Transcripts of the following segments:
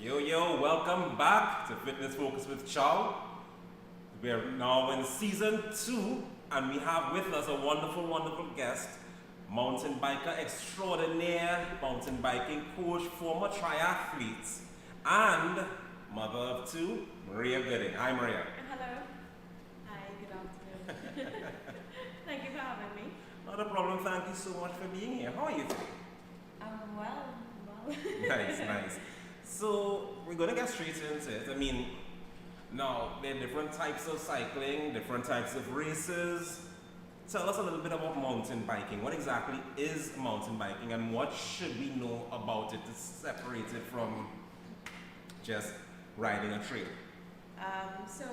Yo, welcome back to Fitness Focus with Chau. We are now in season 2, and we have with us a wonderful guest, Mountain Biker Extraordinaire, mountain biking coach, former triathlete, and mother of 2, Shakira Gooding. Hi, Maria. Hello. Hi, good afternoon. Thank you for having me. Not a problem. Thank you so much for being here. How are you today? I'm well. Nice. So we're going to get straight into it. I mean, now there are different types of cycling, different types of races. Tell us a little bit about mountain biking. What exactly is mountain biking, and what should we know about it to separate it from just riding a trail? So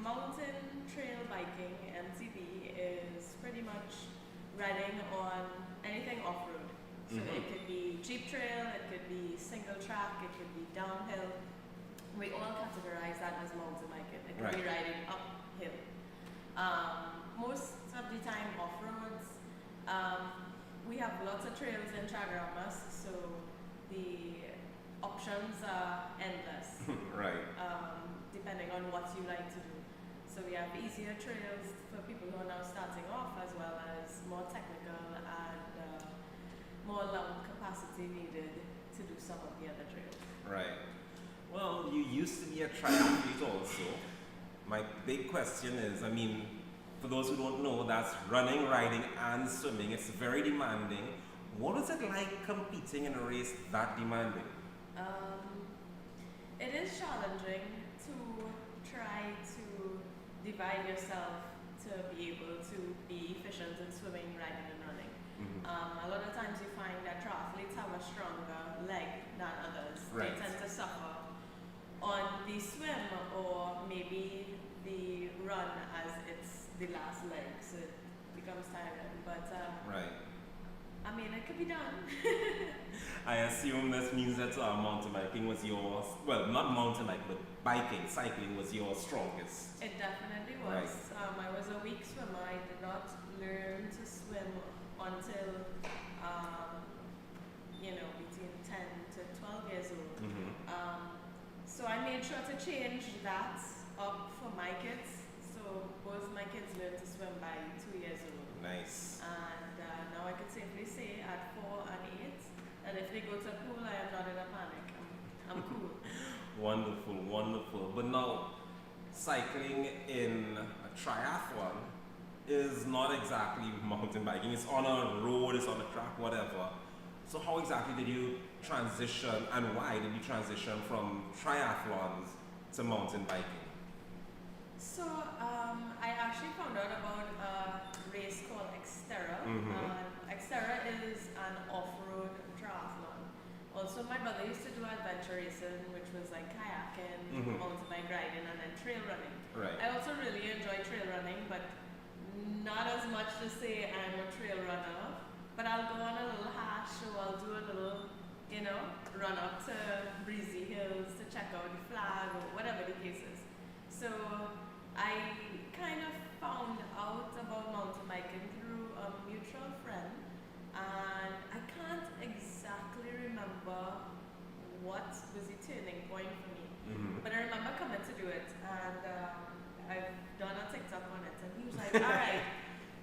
mountain trail biking, MTB, is pretty much riding on anything off-road. So it could be jeep trail, it could be single track, it could be downhill. We all categorize that as mountain biking. It could be riding uphill. Most of the time off-roads. We have lots of trails in Chagramas, so the options are endless. Depending on what you like to do. So we have easier trails for people who are now starting off, as well as more technical and more lung capacity needed to do some of the other trails. Right. Well, you used to be a triathlete also. My big question is, I mean, for those who don't know, that's running, riding, and swimming. It's very demanding. What is it like competing in a race that demanding? It is challenging to try to divide yourself to be able to be efficient in swimming, riding, and running. A lot of times you find that triathletes have a stronger leg than others. They tend to suffer on the swim or maybe the run as it's the last leg, so it becomes tiring. But I mean, it could be done. I assume this means that mountain biking was yours. Well, not mountain biking, but biking, cycling was your strongest. It definitely was. I was a weak swimmer. I did not learn to swim until, between 10 to 12 years old. So I made sure to change that up for my kids. So both my kids learned to swim by 2 years old. Nice. And now I can safely say at 4 and 8 that if they go to a pool, I am not in a panic. I'm cool. Wonderful. But now, cycling in a triathlon is not exactly mountain biking. It's on a road, it's on a track, whatever. So how exactly did you transition, and why did you transition from triathlons to mountain biking? So I actually found out about a race called Xterra. Xterra is an off-road triathlon. Also, my brother used to do adventure racing, which was like kayaking, mountain bike riding, and then trail running. I also really enjoy trail running, but not as much to say I'm a trail runner. But I'll go on a little hash, or I'll do a little, run up to breezy hills to check out the flag, or whatever the case is. So I kind of found out about mountain biking through a mutual friend, and I can't exactly remember what was the turning point for me. But I remember coming to do it, and I've done a TikTok on it, and he was like, all right,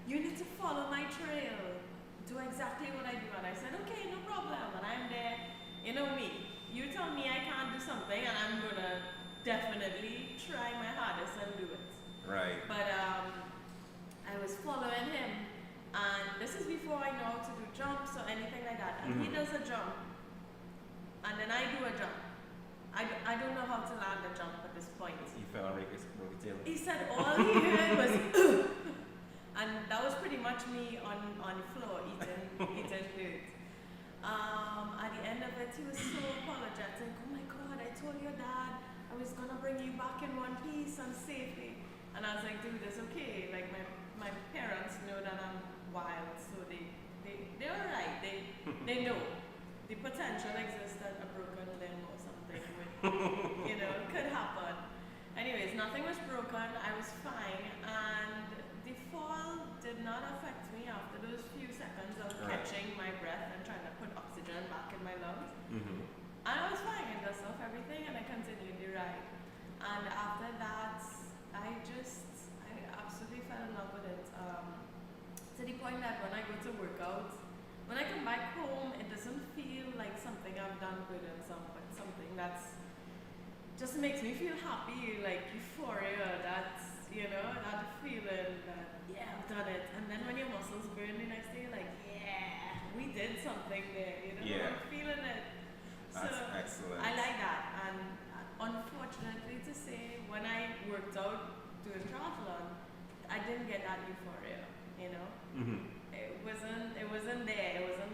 you need to follow my trail. Do exactly what I do. And I said, okay, no problem. And I'm there. You know me. You tell me I can't do something, and I'm going to definitely try my hardest and do it. But I was following him, and this is before I know how to do jumps or anything like that. And he does a jump, and then I do a jump. I don't know how to land a jump at this point. You fell on Rick's tail. He said all he heard was and that was pretty much me on the floor eating dirt. At the end of it, he was so apologetic. Oh my God, I told your dad I was gonna bring you back in one piece and safely. And I was like, dude, it's okay. Like my parents know that I'm wild, so they're alright. They know the potential exists that a broken limb or something would, could happen. Anyways, nothing was broken. I was fine, and the fall did not affect me after those few seconds of catching my breath and trying to put oxygen back in my lungs. And I was fine. I dust off everything in love with it. To the point that when I go to work out, when I come back home, it doesn't feel like something I've done good and something that's just makes me feel happy, like euphoria. That's that feeling that yeah, I've done it. And then when your muscles burn the next day, you're like yeah, we did something there. Yeah. I'm feeling it. That's So excellent. I like that. And unfortunately to say, when I worked out doing triathlon, I didn't get that euphoria. Mm-hmm. It wasn't there. It wasn't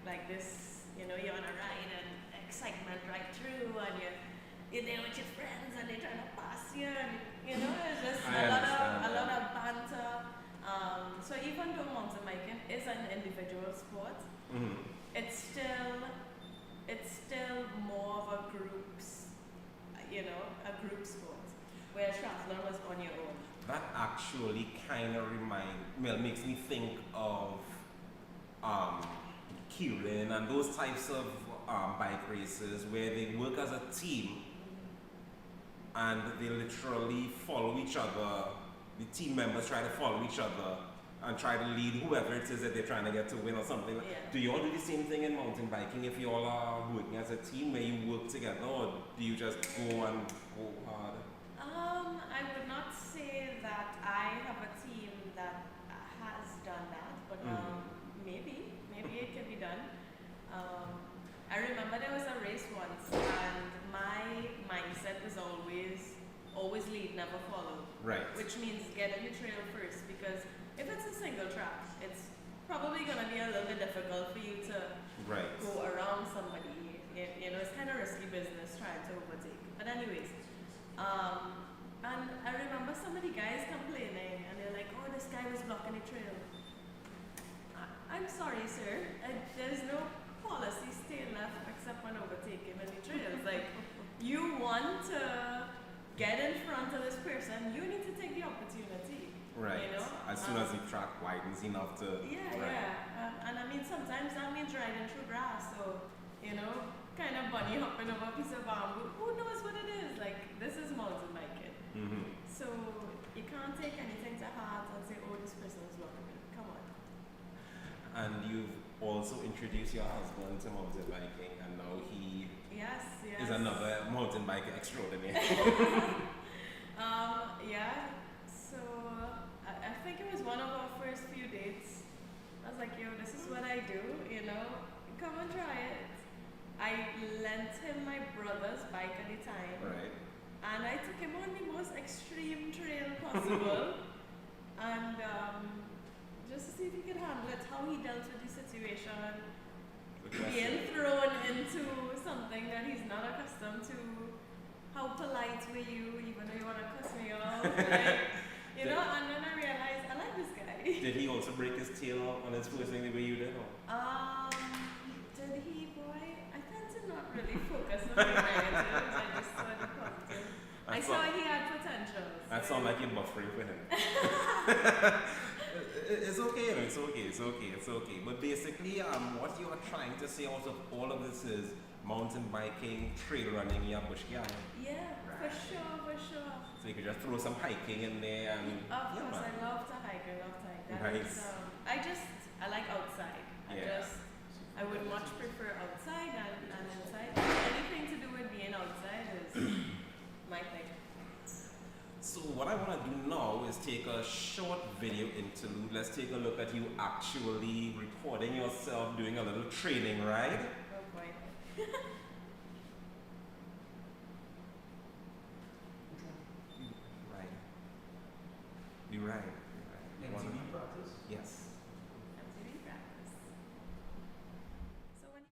like this. You're on a ride and excitement right through, and you're there with your friends and they're trying to pass you, and it's just a lot of banter. So even though mountain biking is an individual sport, Mm-hmm. it's still more of a group sport, whereas triathlon was on your own. That actually kind of makes me think of Kieran and those types of bike races where they work as a team and they literally follow each other. The team members try to follow each other and try to lead whoever it is that they're trying to get to win or something. Yeah. Do you all do the same thing in mountain biking if you all are working as a team where you work together, or do you just go and go hard? I would not say that I have a team that has done that, but maybe it can be done. I remember there was a race once, and my mindset was always lead, never follow. Right. Which means get in the trail first, because if it's a single track, it's probably going to be a little bit difficult for you to Right. go around somebody. It's kind of risky business trying to overtake. But anyways, and I remember some of the guys complaining, and they're like, "Oh, this guy was blocking the trail." I'm sorry, sir. There's no policy stay left except when overtaking in the trails. Like, you want to get in front of this person, you need to take the opportunity. Right. As soon as the track widens enough to. Yeah, right. yeah. And I mean, sometimes that means riding through grass, so, kind of bunny hopping over a piece of bamboo. Who knows what it is? Like, this is mountain biking. Mm-hmm. So, you can't take anything to heart and say, oh, this person is blocking me. Come on. And you've also introduced your husband to mountain biking, and now he Yes. is another mountain biker extraordinaire. Yeah. So, I think it was one of our first few dates. I was like, yo, this is what I do, come and try it. I lent him my brother's bike at the time. Right. And I took him on the most extreme trail possible. And just to see if he could handle it, how he dealt with the situation, being thrown into something that he's not accustomed to. How polite were you, even though you want to cuss me off? And then I realized I like this guy. Did he also break his tail on his first thing the way you did? Or? Did he, boy? I tend to not really focus on the negatives. I just saw the positive. I saw he had potential. So. That sounds like you're buffering for him. It's okay. But basically, what you are trying to say out of all of this is mountain biking, trail running, bush carrying. Yeah, for sure. So you could just throw some hiking in there and. Of course, I love to hike. That nice. is, I like outside. I would much prefer outside than inside. Anything to do with being outside is my thing. So what I want to do now is take a short video interlude. Let's take a look at you actually recording yourself doing a little training, right? Oh boy. Be right. MTV practice? Yes. MTV practice. So when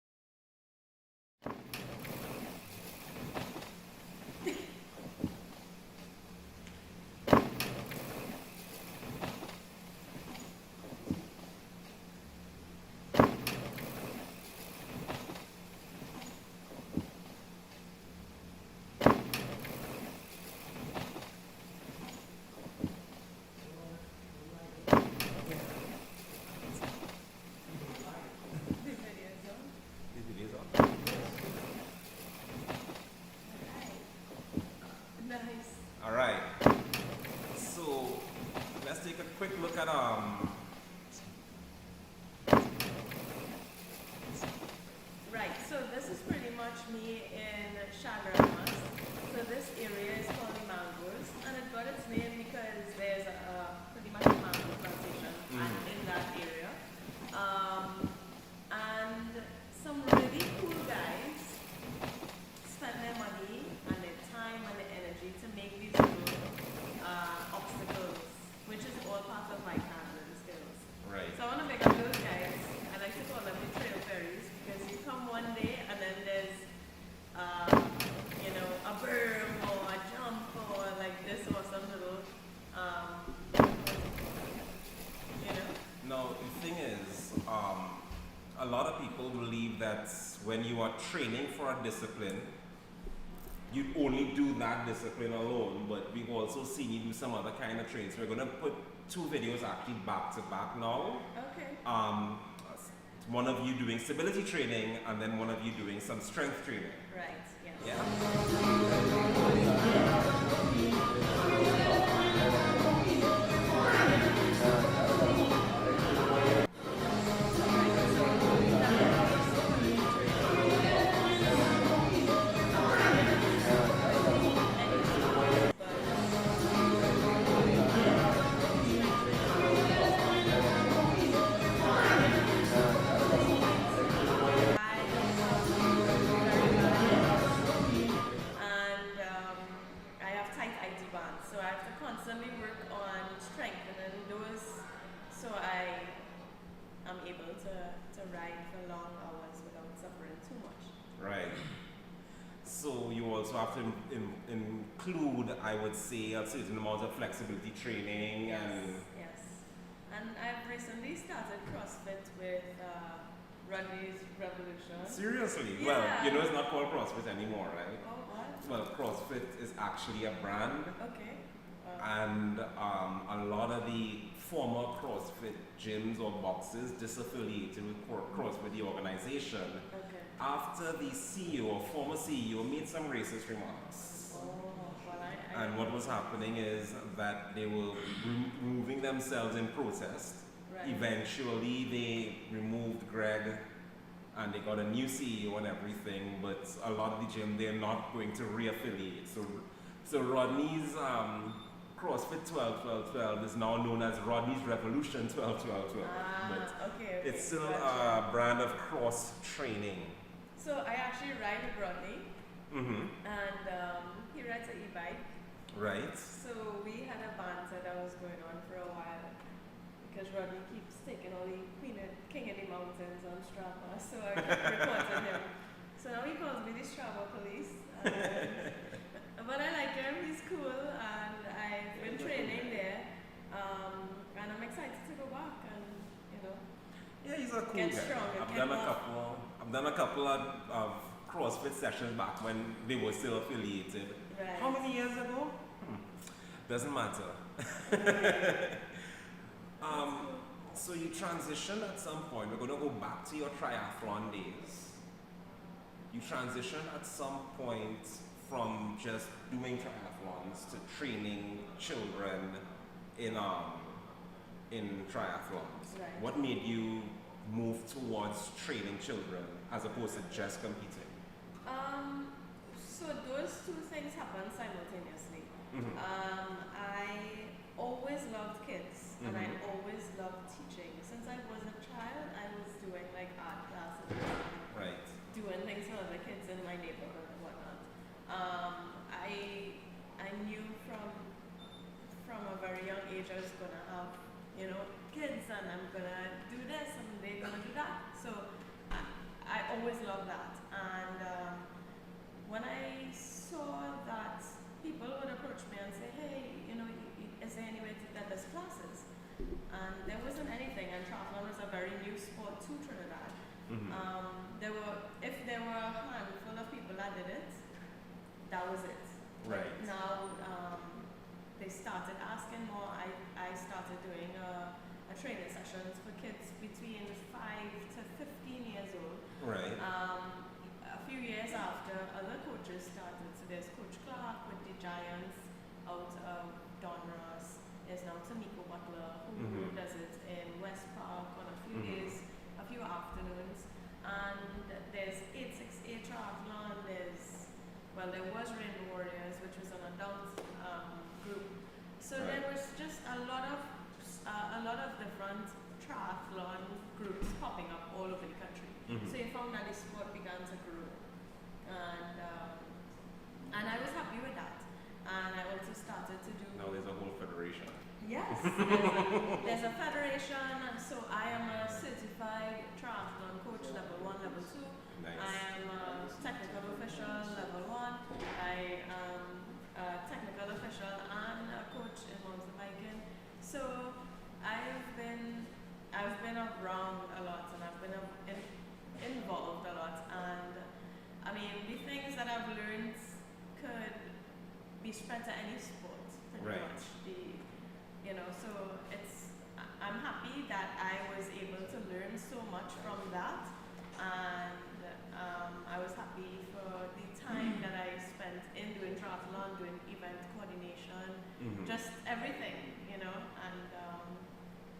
at Right, so this is pretty much me in Chagramas. So this area is called the Mangroves, and it got its name because there's pretty much a mangrove plantation in that area. And some really cool guys spend their money and their time and their energy to make these little obstacles, which is all part of my handling skills. right. So I want to make up those guys. I like to call them the trail fairies because you come one day and then there's, a berm or a jump or like this or some little, Now the thing is, a lot of people believe that when you are training for a discipline, you only do that discipline alone, but we've also seen you do some other kind of trains. We're going to put 2 videos actually back to back now. Okay. One of you doing stability training and then one of you doing some strength training. Right, yes. Yeah. I have tight IT bands, so I have to constantly work on strengthening those so I am able to ride for long hours without suffering too much. Right. So you also have to include, I would say, a certain amount of flexibility training and Yes. And I've recently started CrossFit with Rodney's Revolution. seriously. Yeah. Well, you know it's not called CrossFit anymore, right? Oh, what? Well, CrossFit is actually a brand, Okay. and a lot of the former CrossFit gyms or boxes disaffiliated with CrossFit, the organization, Okay. after the CEO or former CEO made some racist remarks. Oh, well, I And what was happening is that they were removing themselves in protest. Right. Eventually, they removed Greg and they got a new CEO and everything, but a lot of the gym, they're not going to reaffiliate. So Rodney's CrossFit 12-12-12 is now known as Rodney's Revolution 12-12-12. But okay. it's still gotcha. a brand of cross training. So I actually ride with Rodney, Mm-hmm. and he rides an e-bike. Right. So we had a banter that was going on for a while because Rodney keeps taking all the king of the mountains on Strava, so I keep reporting him. So now he calls me the Strava police. But I like him, he's cool, and I've been training there, and I'm excited to go back and, Yeah, he's a cool Get guy. stronger, I've get done a more. couple. I've done a couple of CrossFit sessions back when they were still affiliated. Right. How many years ago? Doesn't matter. So you transitioned at some point. We're going to go back to your triathlon days. You transitioned at some point from just doing triathlons to training children in triathlons. Right. What made you move towards training children as opposed to just competing? So those 2 things happen simultaneously. Mhm. I always loved kids, and I Mhm. always loved teaching. Since I was a child, I was doing like art classes, Right. doing things for other kids in my neighborhood and whatnot. I knew from a very young age I was gonna have, kids, and I'm gonna do this and they're gonna do that. So I always loved that, and when I saw that people would approach me and say, hey, is there any way to get us classes? And there wasn't anything, and triathlon was a very new sport to Trinidad. Mhm. If there were a handful of people that did it, that was it. But Right. now they started asking more. I started doing training sessions for kids between 5 to 15 years old. Right. A few years after, other coaches started. So there's Coach Clark with the Giants out of Don Ross there's now Tamiko Butler who Mhm. does it in West Park on a few Mhm. days, a few afternoons. And there's 868 Triathlon, there was Rainbow Warriors, which was an adult group. So Right. there was just a lot of different triathlon groups popping up all over the country. Mhm. So you found that the sport began to grow, and I was happy with that. And I also started to do. Now there's a whole federation. Yes, there's a federation. So I am a certified triathlon coach, level 1, level 2. Nice. I am a technical official, level 1. I am a technical official and a coach in mountain biking. So I've been around a lot, and I've been involved a lot. And I mean, the things that I've learned could be spread to any sport, pretty Right. much. So I'm happy that I was able to learn so much from that, and I was happy for the time that I spent in doing triathlon, doing event coordination, Mhm. just everything, and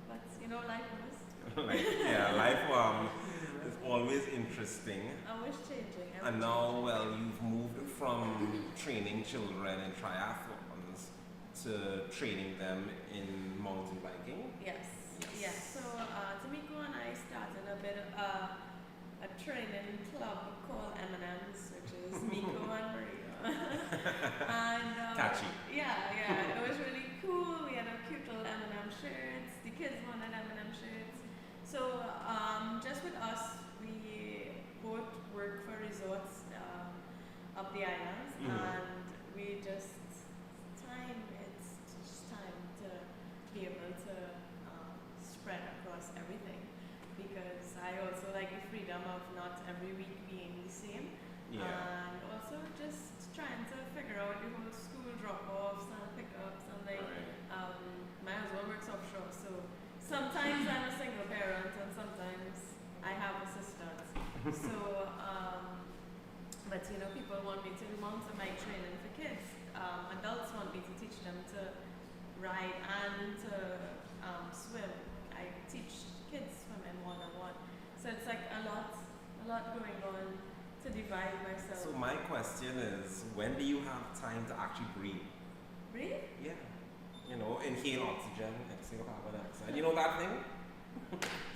but life was Life is always interesting. always changing. And now, you've moved from training children in triathlons to training them in mountain biking. Yes. Yes. So Tamiko and I started a bit of a training club called M&M's, which is Miko and Maria. And Catchy. Yeah. It was really cool. We had a cute little M&M shirts. The kids wanted M&M shirts. So just with us, we both work for resorts up the islands, Mhm. and we just it's time to be able to spread across everything, because I also like the freedom of not every week being the same, Yeah. and also just trying to figure out the whole school drop-offs and pickups and Right. my husband works offshore, so sometimes I'm a single parent and sometimes I have assistants. So, but people want me to do mountain bike training for kids. Adults want me to teach them to ride and to swim. I teach kids swimming 1-on-1. So it's like a lot going on to divide myself. So my question is, when do you have time to actually breathe? Breathe? Yeah. Inhale oxygen, exhale carbon dioxide. You know that thing?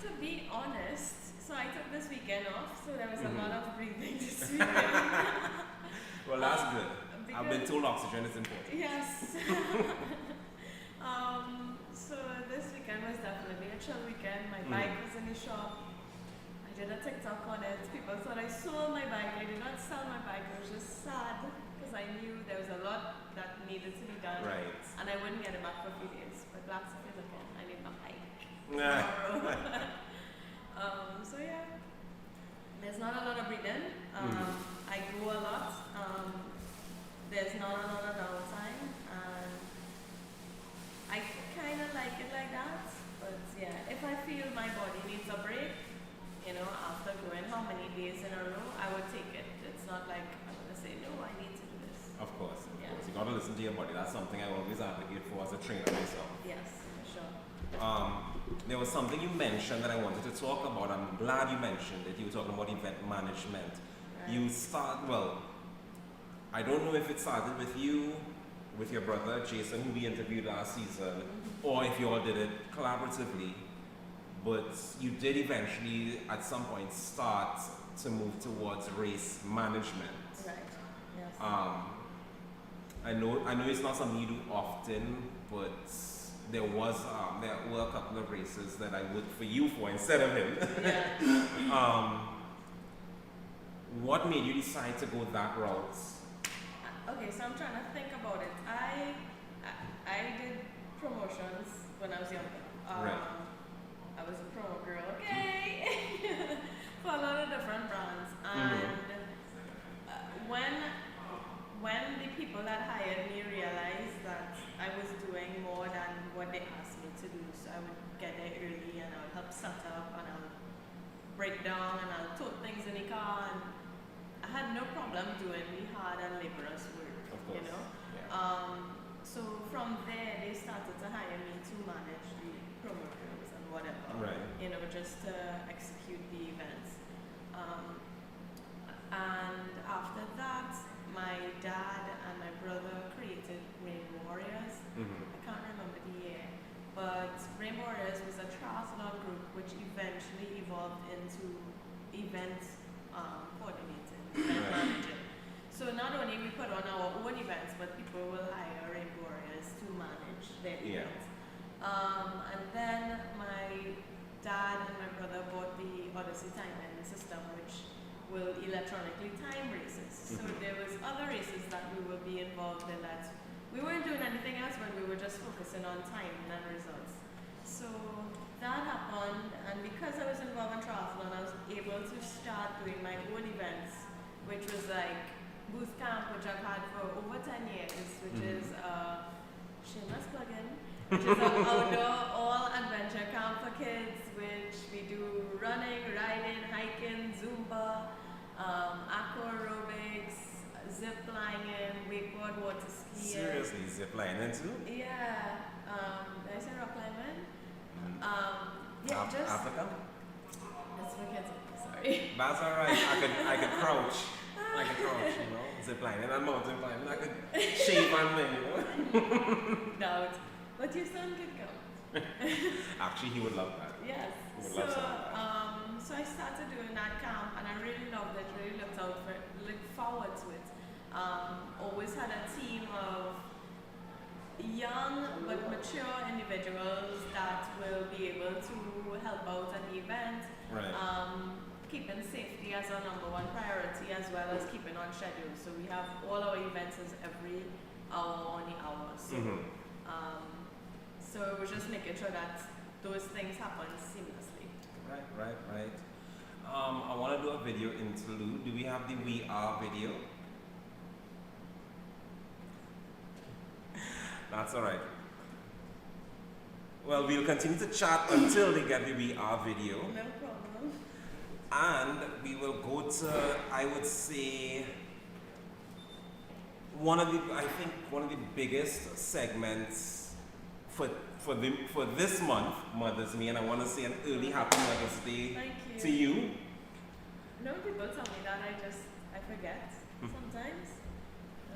To be honest, so I took this weekend off, so there was Mhm. a lot of breathing this weekend. Well, that's good. I've been because- told oxygen is important. Yes. So this weekend was definitely a chill weekend. My bike was in the shop. I did a TikTok on it. People thought I sold my bike. I did not sell my bike. I was just sad because I knew there was a lot that needed to be done. Right. And I wouldn't get it back for a few days. But glad to feel again. I need my bike Nah. tomorrow. So yeah, there's not a lot of breathing. I go a lot. There's not a lot of downtime, and I kind of like it like that. But yeah, if I feel my body needs a break, after going how many days in a row, I would take it. It's not like I'm gonna say no, I need to do this. Of course. Yeah. You gotta listen to your body. That's something I always advocate for as a trainer myself. Yes, for sure. There was something you mentioned that I wanted to talk about. I'm glad you mentioned it. You were talking about event management. Right. I don't know if it started with you, with your brother Jason, who we interviewed last season, or if you all did it collaboratively, but you did eventually at some point start to move towards race management. Right. Yes. I know it's not something you do often, but there were a couple of races that I worked for you for instead of him. Yeah. What made you decide to go that route? Okay, so I'm trying to think about it. I did promotions when I was younger. Right. I was a promo girl, okay, for a lot of different brands. And when the people that hired me realized that I was doing more than what they asked me to do, so I would get there early and I would help set up and I'll break down and I'll tote things in the car, and I had no problem doing the hard and laborious work, Of course. you know. Yeah. So So from there, they started to hire me to manage the promoters and whatever, Right. just to execute the events. And after that, my dad and my brother created Rain Warriors. I can't remember the year, but Rain Warriors was a triathlon group which eventually evolved into event coordinating, event managing. So not only we put on our own events, but people will hire Rain Warriors to manage their events. And then my dad and my brother bought the Odyssey timing system, which will electronically time races. So there was other races that we will be involved in that we weren't doing anything else, but we were just focusing on timing and results. So that happened, and because I was involved in triathlon, I was able to start doing my own events, which was like booth camp, which I've had for over 10 years, which is shameless plug-in, which is an outdoor all-adventure camp for kids, which we do running, riding, hiking, Zumba, aqua aerobics, zip lining, wakeboard, water skiing. Seriously, zip lining too? Yeah. Did I say rock climbing? Just Africa? that's for kids. Sorry. That's alright. I could crouch. Zip lining and mountain climbing. I could shave and then, Doubt. But your son could come. Actually, he would love that. Yes. He would love something like that. So I started doing that camp, and I really loved it. Really looked forward to it. Always had a team of young but mature individuals that will be able to help out at the event. Right. Keeping safety as our number one priority, as well as keeping on schedule. So we have all our events is every hour on the hour. So, so it was just making sure that those things happen seamlessly. Right. I want to do a video interlude. Do we have the We Are video? That's alright. Well, we'll continue to chat until they get the We Are video. No problem. And we will go to, I would say, one of the biggest segments for this month, Mother's Day, and I want to say an early happy Mother's Day Thank you. to you. No, people tell me that I forget sometimes.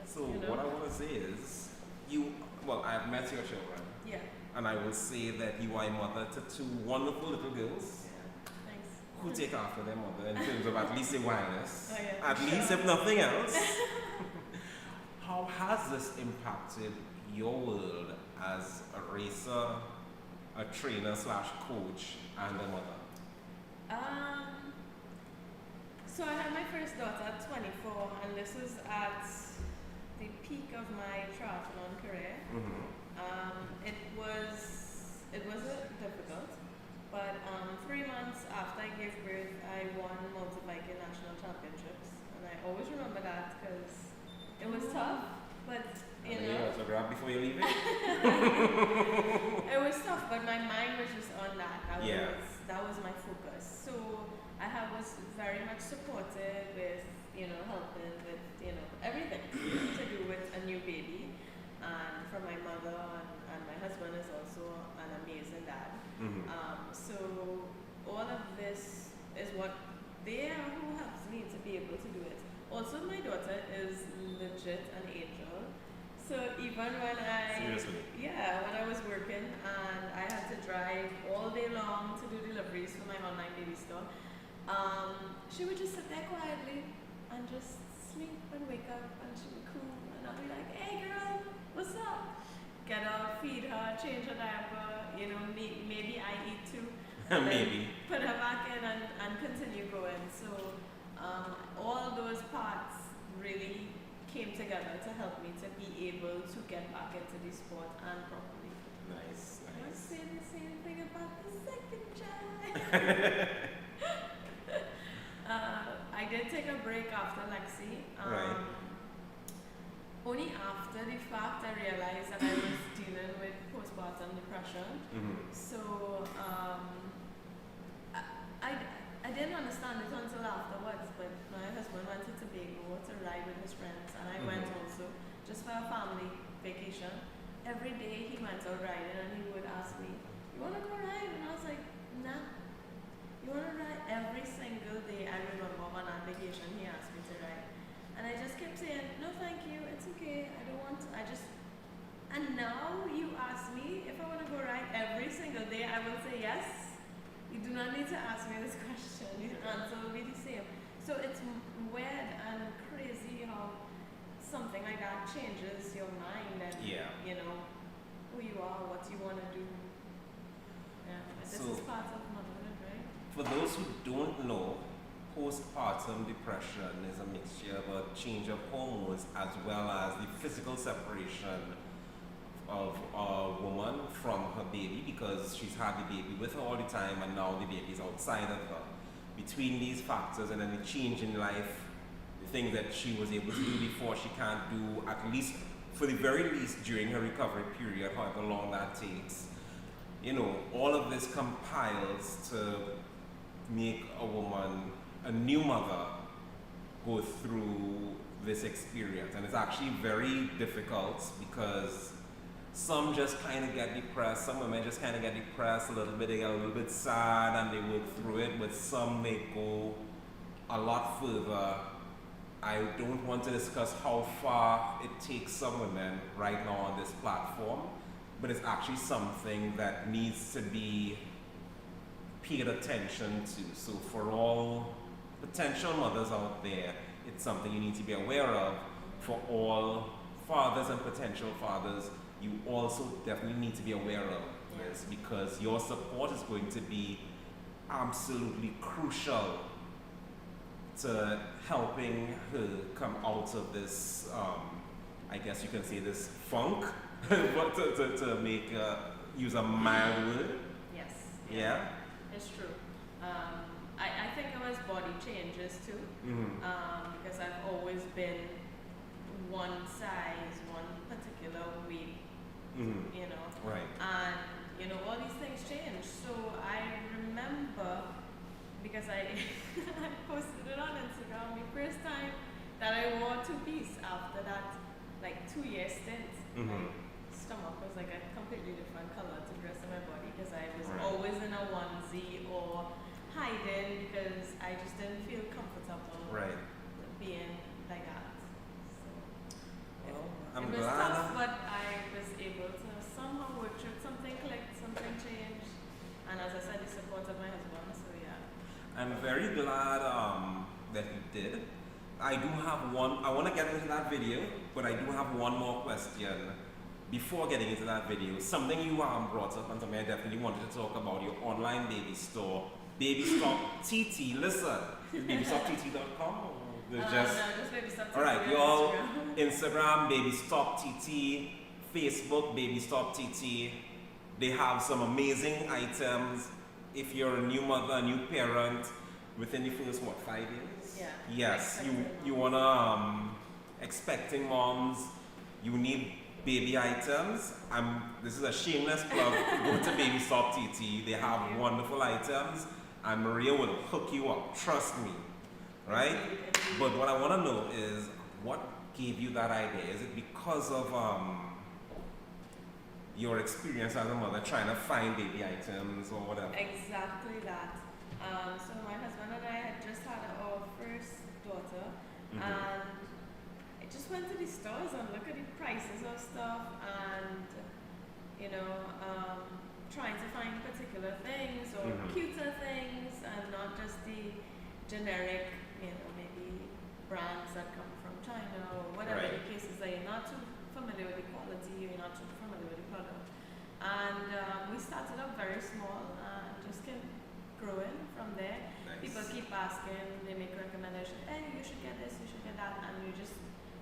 So what I want to say is, I've met your children, Yeah. and I will say that you are a mother to two wonderful little girls Thanks. who take after their mother in terms of at least awareness, Oh, yeah, at for least sure. if nothing else. How has this impacted your world as a racer, a trainer / coach, and a mother? So I had my first daughter at 24, and this is at the peak of my triathlon career. It was difficult, but 3 months after I gave birth, I won Mountain Biker National Championships, and I always remember that because it was tough, but you know. Autograph before you leave it? It was tough, but my mind was just on that. That was my focus. So I was very much supported with, helping with, everything to do with a new baby. And from my mother, and my husband is also an amazing dad. So all of this is what who helps me to be able to do it. Also, my daughter is legit an angel. So even when Seriously? when I was working and I had to drive all day long to do deliveries for my online baby store, she would just sit there quietly and just sleep and wake up, and she would cool, and I'd be like, "Hey girl, what's up?" Get her, feed her, change her diaper, maybe I eat too. And Maybe. then put her back in and continue going. So all those parts really came together to help me to be able to get back into the sport and properly. Nice. I say the same thing about the second child. I did take a break after Lexi. Right. Only after the fact I realized that I was dealing with postpartum depression. So I didn't understand it until afterwards, but my husband went to Tobago to ride with his friends, and I went also just for a family vacation. every day he went out riding and he would ask me, "You wanna go ride?" And I was like, "Nah." "You wanna ride?" Every single day I remember on that vacation he asked me to ride. And I just kept saying, "No thank you, it's okay, I don't want to." And now you ask me if I wanna go ride every single day, I will say yes. You do not need to ask me this question. The answer will be the same. So it's weird and crazy how something like that changes your mind and you know who you are, what you want to do. Yeah, but this is part of motherhood, right? For those who don't know, postpartum depression is a mixture of a change of hormones as well as the physical separation of a woman from her baby, because she's had the baby with her all the time and now the baby is outside of her. Between these factors and then the change in life, the things that she was able to do before she can't do, at least for the very least during her recovery period, however long that takes, you know, all of this compiles to make a woman, a new mother, go through this experience. And it's actually very difficult because some just kind of get depressed, some women just kind of get depressed a little bit, they get a little bit sad and they work through it, but some may go a lot further. I don't want to discuss how far it takes some women right now on this platform, but it's actually something that needs to be paid attention to. So for all potential mothers out there, it's something you need to be aware of. For all fathers and potential fathers, you also definitely need to be aware of this, because your support is going to be absolutely crucial to helping her come out of this, I guess you can say this funk, but to make, use a mild word. Yes. Yeah? It's true. I think it was body changes too, because I've always been one size, one particular weight, you know. Right. And, you know, all these things change. So I remember, because I posted it on Instagram, the first time that I wore two-piece after that, like 2-year stint. My stomach was like a completely different color to the rest of my body, because I was always in a onesie or hiding because I just didn't feel comfortable being like that. So I'm it was glad. tough, but I was able to somehow work through it. Something clicked, something changed, and as I said, the support of my husband. So yeah. I'm very glad that you did. I do have one, I want to get into that video, but I do have one more question before getting into that video. Something you brought up and something I definitely wanted to talk about, your online baby store, Baby Stop TT. Listen, is babystoptt.com? No, just Baby Stop TT. Alright, you all, Instagram, Baby Stop TT, Facebook, Baby Stop TT. They have some amazing items. If you're a new mother, a new parent, within the first, 5 years? Yeah. Yes, you wanna, expecting moms, you need baby items. This is a shameless plug. Go to Baby Stop TT. They have wonderful items, and Maria will hook you up. Trust me, right? But what I want to know is, what gave you that idea? Is it because of your experience as a mother trying to find baby items or whatever? Exactly that. So my husband and I had just had our first daughter, and I just went to the stores and looked at the prices of stuff, and you know, trying to find particular things or cuter things, and not just the generic, you know, maybe brands that come from China or whatever the case is, that you're not too familiar with the quality, you're not too familiar with the product. And we started up very small and just kept growing from there. Nice. People keep asking, they make recommendations, hey, you should get this, you should get that, and we just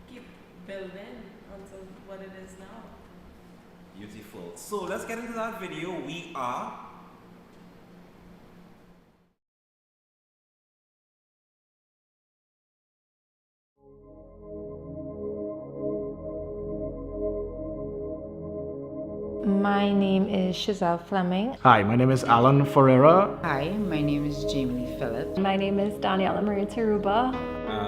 keep building until what it is now. Beautiful. So let's get into that video. We are My name is Chazelle Fleming. Hi, my name is Alan Ferreira. Hi, my name is Jamie Phillips. My name is Daniela Maria Taruba.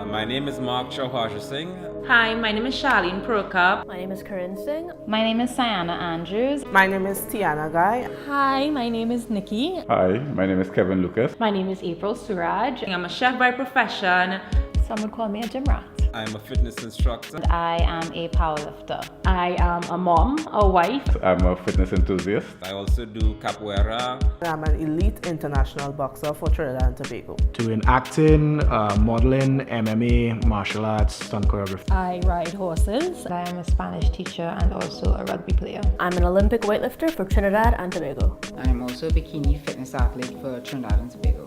My name is Mark Chau Singh. Hi, my name is Charlene Prokop. My name is Corinne Singh. My name is Sayana Andrews. My name is Tiana Guy. Hi, my name is Nikki. Hi, my name is Kevin Lucas. My name is April Suraj. I'm a chef by profession. Some would call me a gym rat. I'm a fitness instructor. And I am a powerlifter. I am a mom, a wife. I'm a fitness enthusiast. I also do capoeira. I'm an elite international boxer for Trinidad and Tobago. Doing acting, modeling, MMA, martial arts, stunt choreography. I ride horses. I am a Spanish teacher and also a rugby player. I'm an Olympic weightlifter for Trinidad and Tobago. I am also a bikini fitness athlete for Trinidad and Tobago.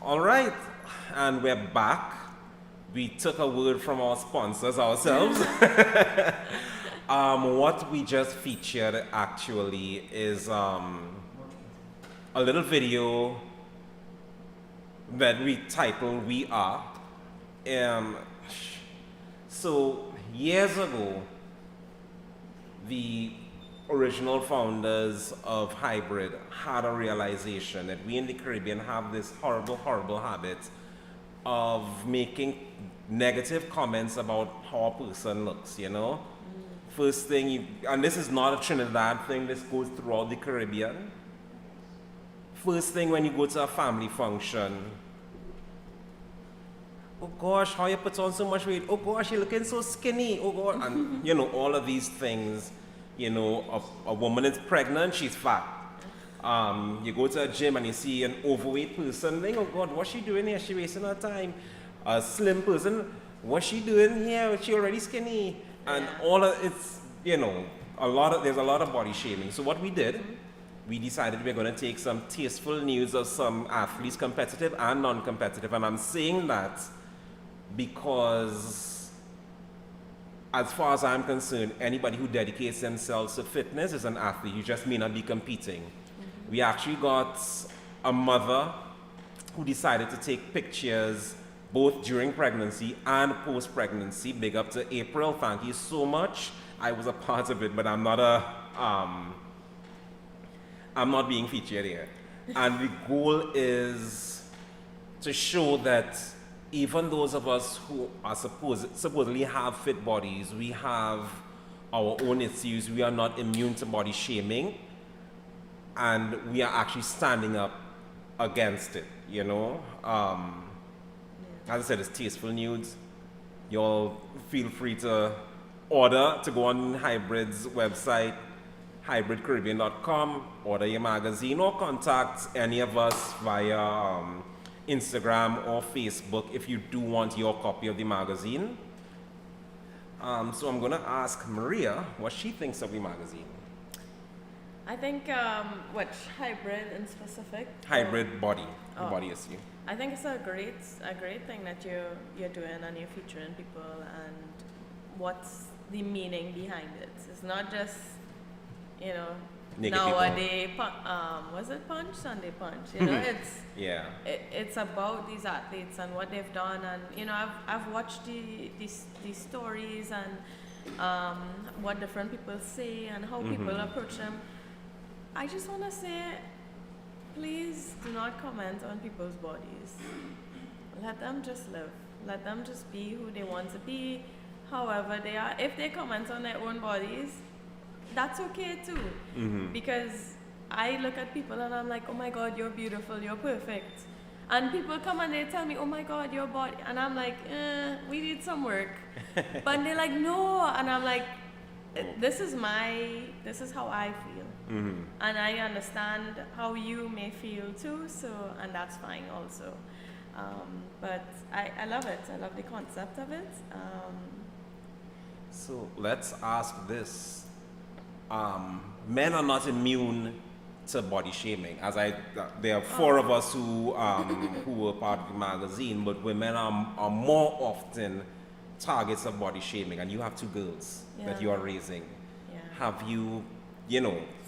All right, and we're back. We took a word from our sponsors ourselves. What we just featured actually is a little video that we titled We Are. So years ago, the original founders of Hybrid had a realization that we in the Caribbean have this horrible, horrible habit of making negative comments about how a person looks, you know? First thing, and this is not a Trinidad thing, this goes throughout the Caribbean. First thing when you go to a family function, oh gosh, how you put on so much weight? Oh gosh, you're looking so skinny. Oh gosh, and you know, all of these things. You know, a woman is pregnant, she's fat. You go to a gym and you see an overweight person, like, oh God, what's she doing here? She wasting her time. A slim person, what's she doing here? She already skinny. And all of it's, you know, there's a lot of body shaming. So what we did, we decided we're going to take some tasteful news of some athletes, competitive and non-competitive. And I'm saying that because as far as I'm concerned, anybody who dedicates themselves to fitness is an athlete. You just may not be competing. We actually got a mother who decided to take pictures both during pregnancy and post-pregnancy. Big up to April. Thank you so much. I was a part of it, but I'm not being featured here. And the goal is to show that even those of us who are supposedly have fit bodies, we have our own issues. We are not immune to body shaming, and we are actually standing up against it, you know? As I said, it's tasteful news. Y'all feel free to order, to go on Hybrid's website, hybridcaribbean.com, order your magazine, or contact any of us via Instagram or Facebook if you do want your copy of the magazine. So I'm gonna ask Maria what she thinks of the magazine. I think which Hybrid in specific? Hybrid body, the body issue. I think it's a great thing that you're doing and you're featuring people and what's the meaning behind it. It's not just, you know, nowadays, was it Punch? Sunday Punch. You know, it's about these athletes and what they've done, and you know, I've watched these stories and what different people say and how people approach them. I just want to say, please do not comment on people's bodies. Let them just live. Let them just be who they want to be, however they are. If they comment on their own bodies, that's okay too. Because I look at people and I'm like, oh my God, you're beautiful, you're perfect. And people come and they tell me, oh my God, your body. And I'm like, we need some work. But they're like, no. And I'm like, this is how I feel. And I understand how you may feel too, so, and that's fine also. But I love it. I love the concept of it. So let's ask this. Men are not immune to body shaming. There are four of us who were part of the magazine, but women are more often targets of body shaming, and you have two girls that you are raising. Have you,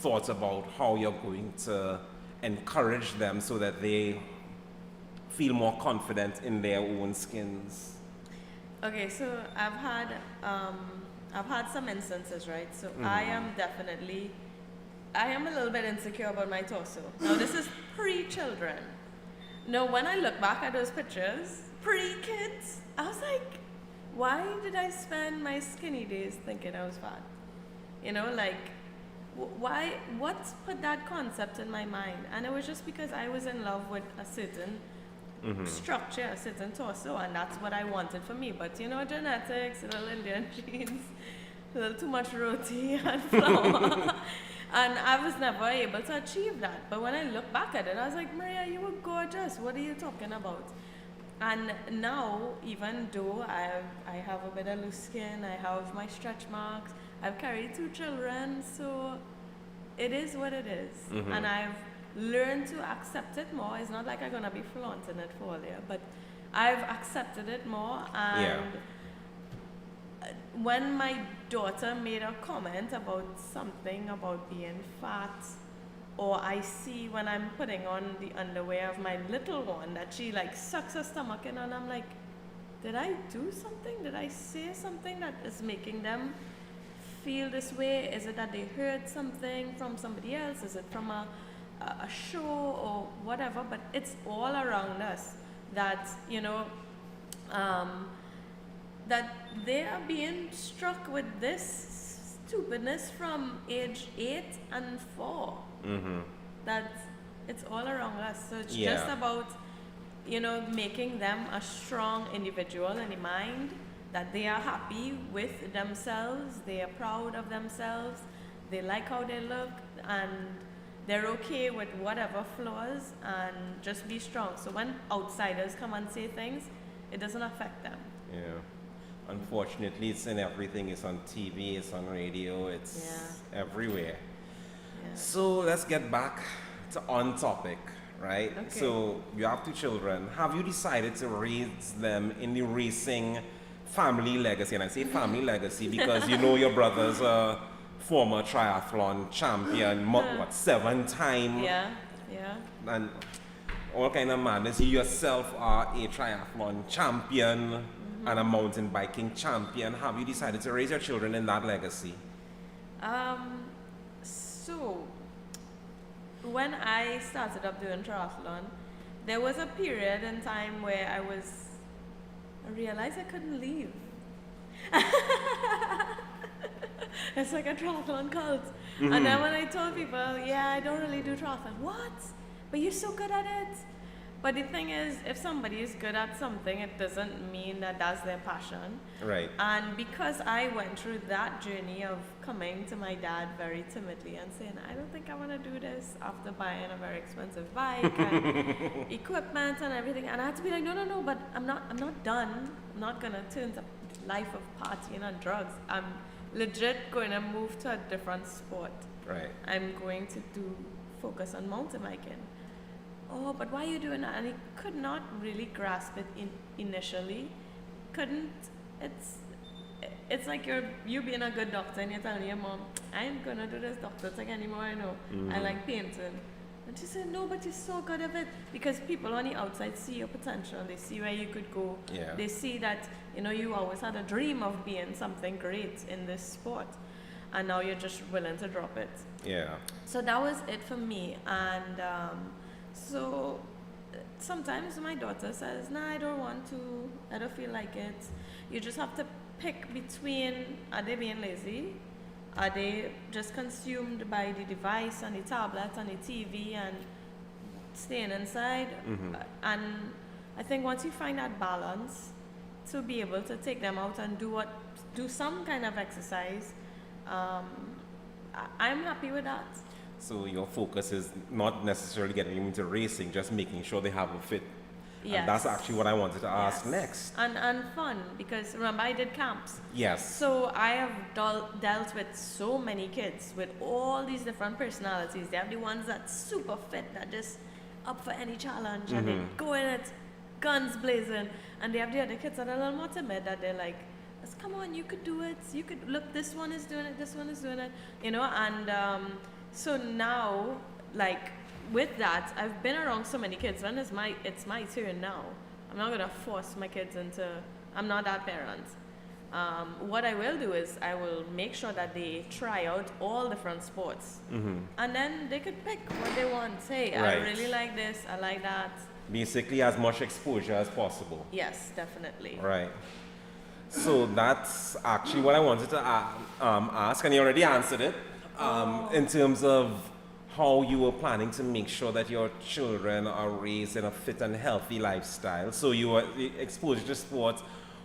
thought about how you're going to encourage them so that they feel more confident in their own skins? Okay, so I've had some instances, right? So I am definitely I am a little bit insecure about my torso. Now this is pre-children. Now when I look back at those pictures, pre-kids, I was like, why did I spend my skinny days thinking I was fat? You know, like, why, what put that concept in my mind? And it was just because I was in love with a certain structure, a certain torso, and that's what I wanted for me. But you know, genetics, little Indian genes, a little too much roti and flour. And I was never able to achieve that. But when I look back at it, I was like, Maria, you were gorgeous. What are you talking about? And now, even though I have a bit of loose skin, I have my stretch marks, I've carried 2 children, so it is what it is. And I've learned to accept it more. It's not like I'm gonna be flaunting it for all year, but I've accepted it more. And when my daughter made a comment about something about being fat, or I see when I'm putting on the underwear of my little one that she like sucks her stomach in, and I'm like, did I do something? Did I say something that is making them feel this way? Is it that they heard something from somebody else? Is it from a show or whatever? But it's all around us that, you know, that they are being struck with this stupidness from age 8 and 4. That it's all around us. So it's just about, you know, making them a strong individual in the mind, that they are happy with themselves, they are proud of themselves, they like how they look, and they're okay with whatever flaws, and just be strong. So when outsiders come and say things, it doesn't affect them. Yeah. Unfortunately, it's in everything. It's on TV, it's on radio, it's everywhere. So let's get back to on topic, right? Okay. So you have 2 children. Have you decided to raise them in the racing family legacy? And I say family legacy because you know your brother's a former triathlon champion, 7-time? Yeah. And all kind of madness. You yourself are a triathlon champion and a mountain biking champion. Have you decided to raise your children in that legacy? So, when I started up doing triathlon, there was a period in time where I realized I couldn't leave. It's like a triathlon cult. And then when I told people, I don't really do triathlon. What? But you're so good at it. But the thing is, if somebody is good at something, it doesn't mean that that's their passion. Right. And because I went through that journey of coming to my dad very timidly and saying, I don't think I want to do this, after buying a very expensive bike and equipment and everything, and I had to be like, no, but I'm not done. I'm not gonna turn to a life of partying and drugs. I'm legit going to move to a different sport. Right. I'm going to focus on mountain biking. Oh, but why are you doing that? And he could not really grasp it initially. It's like you being a good doctor and you're telling your mom, I ain't gonna do this doctor thing anymore, I know. I like painting. And she said, no, but you're so good at it. Because people on the outside see your potential. They see where you could go. Yeah. They see that, you know, you always had a dream of being something great in this sport. And now you're just willing to drop it. Yeah. So that was it for me. And so sometimes my daughter says, nah, I don't want to, I don't feel like it. You just have to pick between, are they being lazy? Are they just consumed by the device and the tablet and the TV and staying inside? And I think once you find that balance, to be able to take them out and do some kind of exercise, I'm happy with that. So your focus is not necessarily getting them into racing, just making sure they have a fit. Yes. And that's actually what I wanted to ask next. And fun, because remember I did camps. Yes. So I have dealt with so many kids with all these different personalities. They have the ones that's super fit, that just up for any challenge, and they go in it, guns blazing. And they have the other kids that are a little more timid, that they're like, come on, you could do it. You could, look, this one is doing it, this one is doing it. You know, and so now, like, with that, I've been around so many kids. When it's my turn now. I'm not gonna force my kids into, I'm not that parent. What I will do is I will make sure that they try out all different sports. And then they could pick what they want. Say, I Right. really like this, I like that. Basically, as much exposure as possible. Yes, definitely. Right. So that's actually what I wanted to ask, and you already answered it. In terms of how you were planning to make sure that your children are raised in a fit and healthy lifestyle. So you were exposed to sports.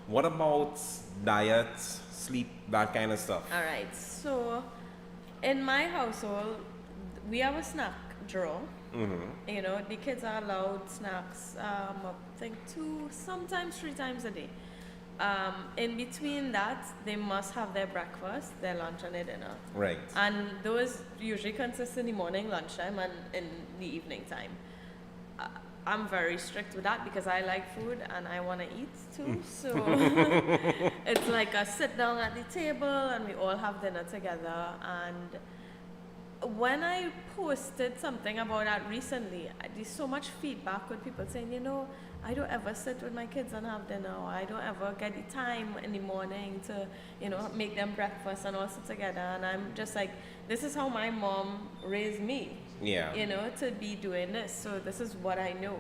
What about diet, sleep, that kind of stuff? All right. So in my household, we have a snack drawer. You know, the kids are allowed snacks, I think 2, sometimes 3 times a day. In between that, they must have their breakfast, their lunch, and their dinner. Right. And those usually consist in the morning, lunchtime, and in the evening time. I'm very strict with that because I like food and I want to eat too. So it's like a sit down at the table and we all have dinner together. And when I posted something about that recently, there's so much feedback with people saying, you know, I don't ever sit with my kids and have dinner, or I don't ever get the time in the morning to, you know, make them breakfast and all sit together. And I'm just like, this is how my mom raised me. Yeah. You know, to be doing this. So this is what I know.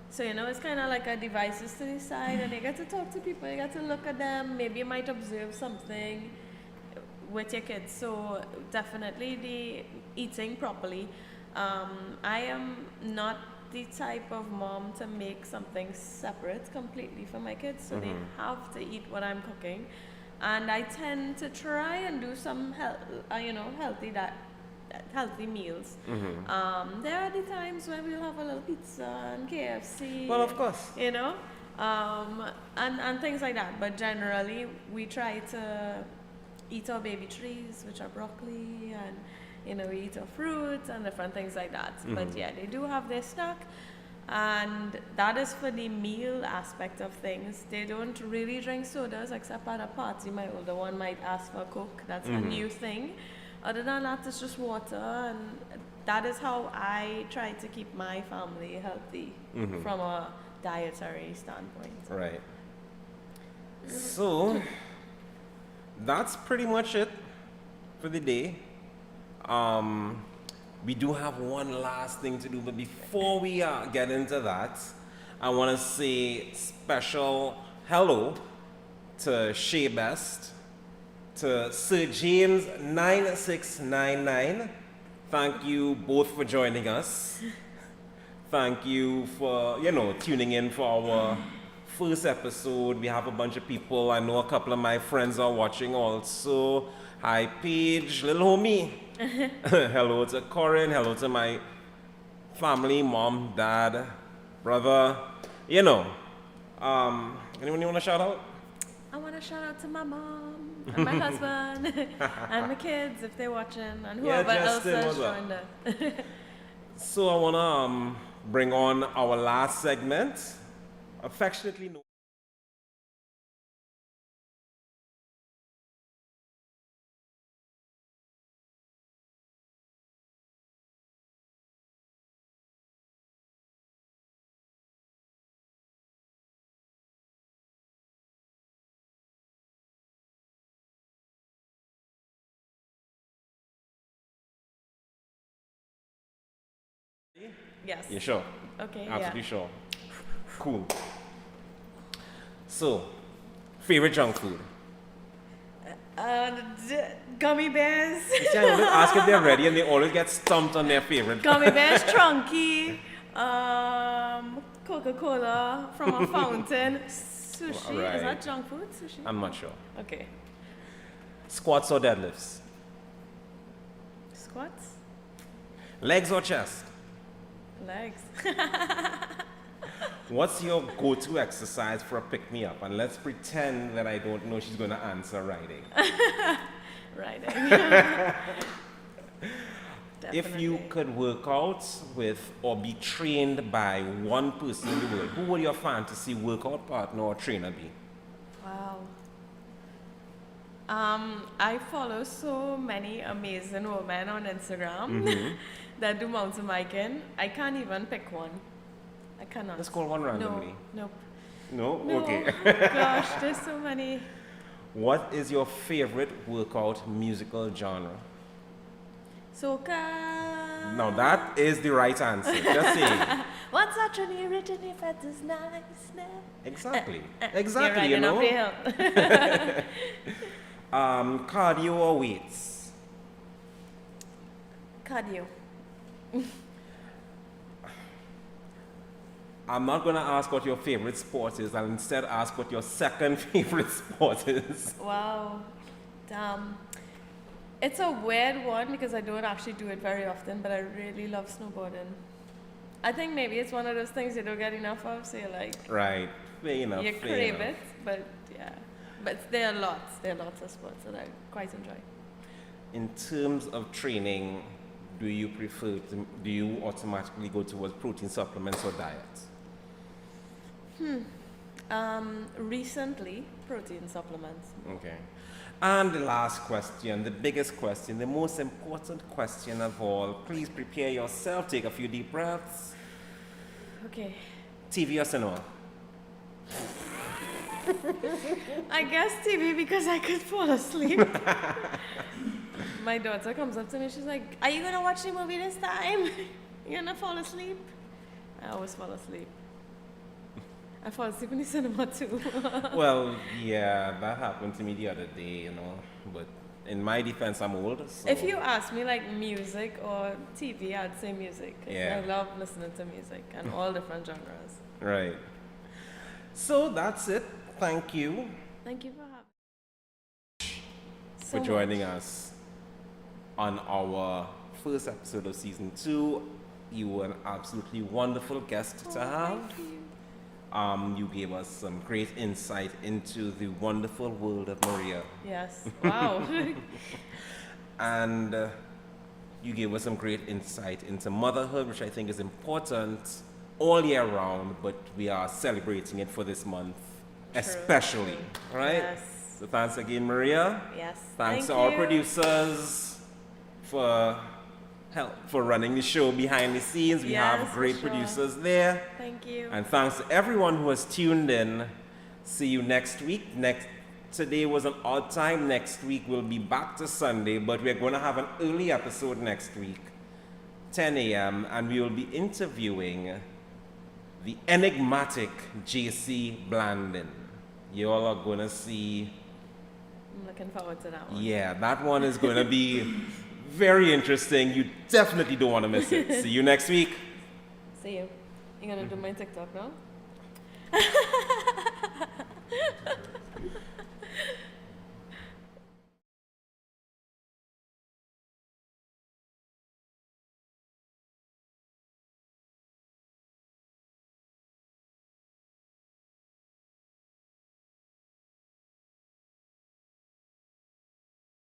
So, you know, it's kind of like a devices to the side, and you get to talk to people, you get to look at them, maybe you might observe something with your kids. So definitely the eating properly. I am not the type of mom to make something separate completely for my kids, so they have to eat what I'm cooking. And I tend to try and do some healthy meals. There are the times when we'll have a little pizza and KFC. Well, of course. You know, and things like that. But generally, we try to eat our baby trees, which are broccoli, and you know, we eat our fruits and different things like that. But yeah, they do have their snack, and that is for the meal aspect of things. They don't really drink sodas except at a party. My older one might ask for a Coke. That's a new thing. Other than that, it's just water, and that is how I try to keep my family healthy from a dietary standpoint. Right. So that's pretty much it for the day. We do have one last thing to do, but before we get into that, I want to say special hello to Shea Best, to Sir James 9699. Thank you both for joining us. Thank you for, you know, tuning in for our first episode. We have a bunch of people. I know a couple of my friends are watching also. Hi, Paige, little homie. Hello to Corinne. Hello to my family, mom, dad, brother. You know. Anyone you want to shout out? I want to shout out to my mom and my husband and my kids if they're watching, and whoever else has joined us. So I want to bring on our last segment, affectionately known. Yes. You sure? Okay. Absolutely sure. Cool. So, favorite junk food? Gummy bears. See, I always ask if they're ready, and they always get stumped on their favorite. Gummy bears, Trunky, Coca-Cola from a fountain, sushi. Right. Is that junk food? Sushi? I'm not sure. Okay. Squats or deadlifts? Squats? Legs or chest? Legs. What's your go-to exercise for a pick-me-up? And let's pretend that I don't know she's going to answer riding. Riding. If you could work out with or be trained by one person in the world, who would your fantasy workout partner or trainer be? Wow. I follow so many amazing women on Instagram that do mountain biking. I can't even pick one. I cannot. Let's call one randomly. Nope. No? No. Okay. Gosh, there's so many. What is your favorite workout musical genre? Soca. Now that is the right answer. Just saying. What's that Trini written if it is nice now? Exactly. You're Exactly, right, you enough know. here. Cardio or weights? Cardio. I'm not going to ask what your favorite sport is. I'll instead ask what your second favorite sport is. Wow. Damn. It's a weird one because I don't actually do it very often, but I really love snowboarding. I think maybe it's one of those things you don't get enough of, so you're like, Right. Fair enough. you fair crave enough. it, but yeah. But there are lots of sports that I quite enjoy. In terms of training, do you automatically go towards protein supplements or diet? Recently, protein supplements. Okay. And the last question, the biggest question, the most important question of all. Please prepare yourself, take a few deep breaths. Okay. TV or cinema? I guess TV because I could fall asleep. My daughter comes up to me, she's like, "Are you gonna watch the movie this time? You're gonna fall asleep?" I always fall asleep. I fall asleep in the cinema too. Well, yeah, that happened to me the other day, you know. But in my defense, I'm old. So If you ask me like music or TV, I'd say music. 'Cause Yeah. I love listening to music and all different genres. Right. So that's it. Thank you Thank you for having for joining us on our first episode of season 2. You were an absolutely wonderful guest to have. Thank you. You gave us some great insight into the wonderful world of Maria. Yes. Wow. And you gave us some great insight into motherhood, which I think is important all year round, but we are celebrating it for this month, especially. Right? Yes. So thanks again, Maria. Yes. Thanks to Thank our you. producers for help for running the show behind the scenes. We Yes, have for great sure. producers there. Thank you. And thanks to everyone who has tuned in. See you next week. Today was an odd time. Next week we'll be back to Sunday, but we're going to have an early episode next week, 10 a.m., and we will be interviewing the enigmatic JC Blandon. You all are going to see. I'm looking forward to that one. Yeah, that one is going to be very interesting. You definitely don't want to miss it. See you next week. See you. You're gonna do my TikTok now?